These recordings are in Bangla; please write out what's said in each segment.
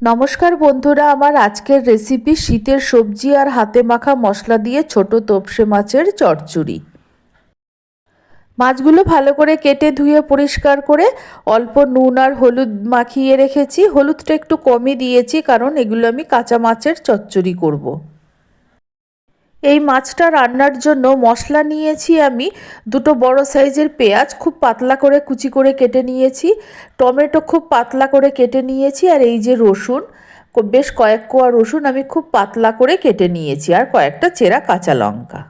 নমস্কার বন্ধুরা, আমার আজকের রেসিপি শীতের সবজি আর হাতে মাখা মশলা দিয়ে ছোট তোপসে মাছের চচ্চড়ি। মাছগুলো ভালো করে কেটে ধুয়ে পরিষ্কার করে অল্প নুন আর হলুদ মাখিয়ে রেখেছি। হলুদটা একটু কমই দিয়েছি কারণ এগুলো আমি কাঁচা মাছের চচ্চড়ি করব। এই মাছটা রান্নার জন্য মশলা নিয়েছি আমি দুটো বড় সাইজের পেঁয়াজ খুব পাতলা করে কুচি করে কেটে নিয়েছি, টমেটো খুব পাতলা করে কেটে নিয়েছি, আর এই যে রসুন, বেশ কয়েক কোয়া রসুন আমি খুব পাতলা করে কেটে নিয়েছি, আর কয়েকটা চেরা কাঁচা লঙ্কা।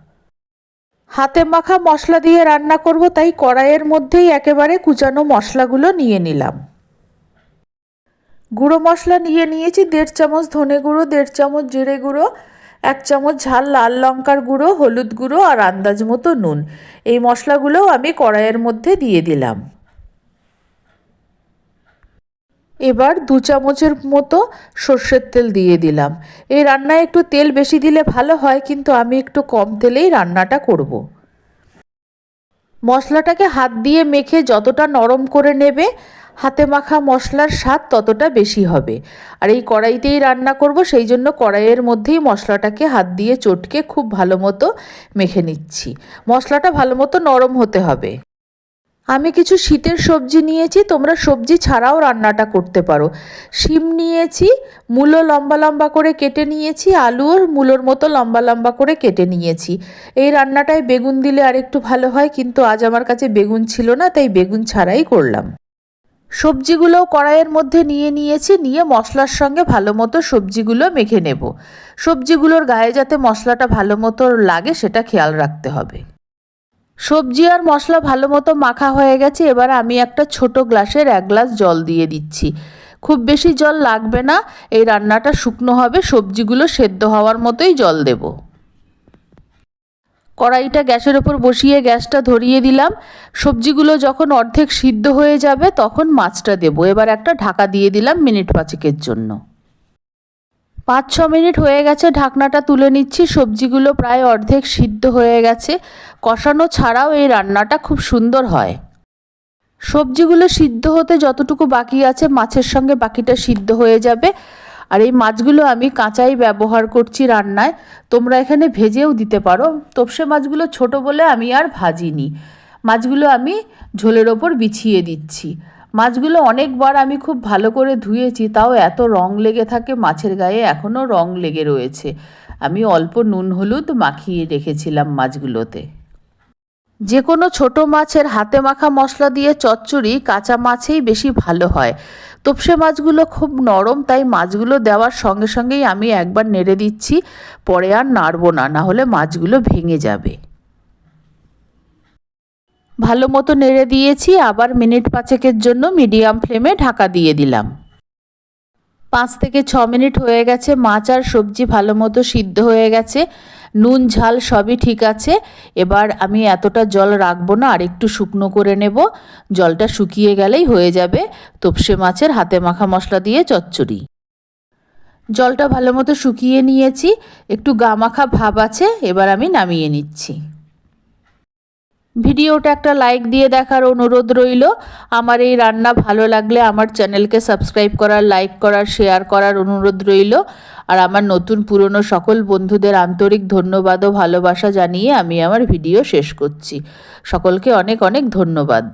হাতে মাখা মশলা দিয়ে রান্না করব, তাই কড়াইয়ের মধ্যেই একেবারে কুচানো মশলাগুলো নিয়ে নিলাম। গুঁড়ো মশলা নিয়ে নিয়েছি 1.5 চামচ ধনে গুঁড়ো, 1.5 চামচ জিরে গুঁড়ো, 1 চামচ ঝাল লাল লঙ্কার গুঁড়ো, হলুদ গুঁড়ো আর আন্দাজ মতো নুন। এই মশলাগুলোও আমি কড়াইয়ের মধ্যে দিয়ে দিলাম। এবার 2 চামচের মতো সর্ষের তেল দিয়ে দিলাম। এই রান্নায় একটু তেল বেশি দিলে ভালো হয়, কিন্তু আমি একটু কম তেলেই রান্নাটা করব। মশলাটাকে হাত দিয়ে মেখে যতটা নরম করে নেবে, হাতে মাখা মশলার স্বাদ ততটা বেশি হবে। আর এই কড়াইতেই রান্না করব, সেই জন্য কড়াইয়ের মধ্যেই মশলাটাকে হাত দিয়ে চটকে খুব ভালো মতো মেখে নিচ্ছি। মশলাটা ভালো মতো নরম হতে হবে। আমি কিছু শীতের সবজি নিয়েছি, তোমরা সবজি ছাড়াও রান্নাটা করতে পারো। শিম নিয়েছি, মূলো লম্বা লম্বা করে কেটে নিয়েছি, আলুও মূলোর মতো লম্বা লম্বা করে কেটে নিয়েছি। এই রান্নাটায় বেগুন দিলে আর একটু ভালো হয়, কিন্তু আজ আমার কাছে বেগুন ছিল না, তাই বেগুন ছাড়াই করলাম। সবজিগুলোও কড়াইয়ের মধ্যে নিয়েছি, নিয়ে মশলার সঙ্গে ভালো মতো সবজিগুলো মেখে নেব। সবজিগুলোর গায়ে যাতে মশলাটা ভালো মতো লাগে সেটা খেয়াল রাখতে হবে। সবজি আর মশলা ভালো মতো মাখা হয়ে গেছে। এবার আমি একটা ছোট গ্লাসের 1 গ্লাস জল দিয়ে দিচ্ছি। খুব বেশি জল লাগবে না, এই রান্নাটা শুকনো হবে, সবজিগুলো সেদ্ধ হওয়ার মতোই জল দেব। কড়াইটা গ্যাসের ওপর বসিয়ে গ্যাসটা ধরিয়ে দিলাম। সবজিগুলো যখন অর্ধেক সিদ্ধ হয়ে যাবে তখন মাছটা দেব। এবার একটা ঢাকা দিয়ে দিলাম মিনিট 5-এর জন্য। 5-6 মিনিট হয়ে গেছে, ঢাকনাটা তুলে নিচ্ছি। সবজিগুলো প্রায় অর্ধেক সিদ্ধ হয়ে গেছে। কষানো ছাড়াও এই রান্নাটা খুব সুন্দর হয়। সবজিগুলো সিদ্ধ হতে যতটুকু বাকি আছে মাছের সঙ্গে বাকিটা সিদ্ধ হয়ে যাবে। আর এই মাছগুলো আমি কাঁচাই ব্যবহার করছি রান্নায়, তোমরা এখানে ভেজেও দিতে পারো। তোপসে মাছগুলো ছোট বলে আমি আর ভাজিনি। মাছগুলো আমি ঝোলের ওপর বিছিয়ে দিচ্ছি। মাছগুলো অনেকবার আমি খুব ভালো করে ধুয়েছি, তাও এত রং লেগে থাকে মাছের গায়ে, এখনও রং লেগে রয়েছে। আমি অল্প নুন হলুদ মাখিয়ে রেখেছিলাম মাছগুলোতে। যে কোনো ছোটো মাছের হাতে মাখা মশলা দিয়ে চচ্চড়ি কাঁচা মাছেই বেশি ভালো হয়। তোপসে মাছগুলো খুব নরম, তাই মাছগুলো দেওয়ার সঙ্গে সঙ্গেই আমি একবার নেড়ে দিচ্ছি, পরে আর নাড়বো না, নাহলে মাছগুলো ভেঙে যাবে। ভালো মতো নেড়ে দিয়েছি, আবার মিনিট 5-এর জন্য মিডিয়াম ফ্লেমে ঢাকা দিয়ে দিলাম। 5-6 মিনিট হয়ে গেছে, মাছ আর সবজি ভালো মতো সিদ্ধ হয়ে গেছে, নুন ঝাল সবই ঠিক আছে। এবার আমি এতটা জল রাখবো না, আর একটু শুকনো করে নেব। জলটা শুকিয়ে গেলেই হয়ে যাবে তোপসে মাছের হাতে মাখা মশলা দিয়ে চচ্চড়ি। জলটা ভালো মতো শুকিয়ে নিয়েছি, একটু গা মাখা ভাব আছে, এবার আমি নামিয়ে নিচ্ছি। ভিডিওটা একটা লাইক দিয়ে দেখার অনুরোধ রইল। আমার এই রান্না ভালো লাগলে আমার চ্যানেলকে সাবস্ক্রাইব করার, লাইক করার, শেয়ার করার অনুরোধ রইল। আর আমার নতুন পুরনো সকল বন্ধুদের আন্তরিক ধন্যবাদ ও ভালোবাসা জানিয়ে আমি আমার ভিডিও শেষ করছি। সকলকে অনেক অনেক ধন্যবাদ।